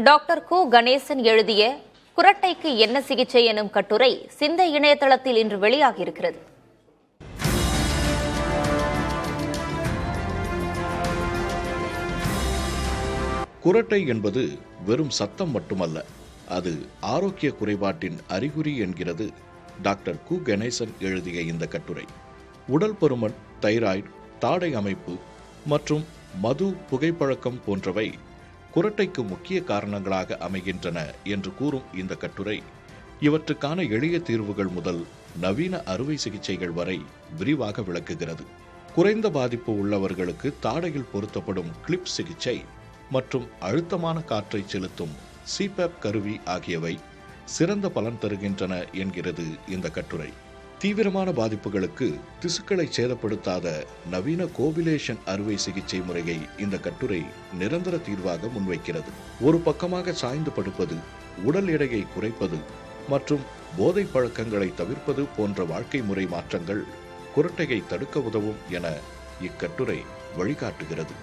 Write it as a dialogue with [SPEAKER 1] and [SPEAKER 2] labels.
[SPEAKER 1] Doctor கு கணேசன் எழுதிய குரட்டைக்கு என்ன சிகிச்சை எனும் கட்டுரை சிந்தை இணையதளத்தில் இன்று வெளியாகியிருக்கிறது.
[SPEAKER 2] குரட்டை என்பது வெறும் சத்தம் மட்டுமல்ல, அது ஆரோக்கிய குறைபாட்டின் அறிகுறி என்கிறது டாக்டர் கு கணேசன் எழுதிய இந்த கட்டுரை. உடல் பருமன், தைராய்டு, தாடை அமைப்பு மற்றும் மது, புகைப்பழக்கம் போன்றவை குரட்டைக்கு முக்கிய காரணங்களாக அமைகின்றன என்று கூறும் இந்த கட்டுரை இவற்றுக்கான எளிய தீர்வுகள் முதல் நவீன அறுவை சிகிச்சைகள் வரை விரிவாக விளக்குகிறது. குறைந்த பாதிப்பு உள்ளவர்களுக்கு தாடையில் பொருத்தப்படும் கிளிப் சிகிச்சை மற்றும் அழுத்தமான காற்றை செலுத்தும் சிபேப் கருவி ஆகியவை சிறந்த பலன் தருகின்றன என்கிறது இந்த கட்டுரை. தீவிரமான பாதிப்புகளுக்கு திசுக்களை சேதப்படுத்தாத நவீன கோவிலேஷன் அறுவை சிகிச்சை முறையை இந்த கட்டுரை நிரந்தர தீர்வாக முன்வைக்கிறது. ஒரு பக்கமாக சாய்ந்து படுப்பது, உடல் எடையை குறைப்பது மற்றும் போதை பழக்கங்களை தவிர்ப்பது போன்ற வாழ்க்கை முறை மாற்றங்கள் குரட்டையை தடுக்க உதவும் என இக்கட்டுரை வழிகாட்டுகிறது.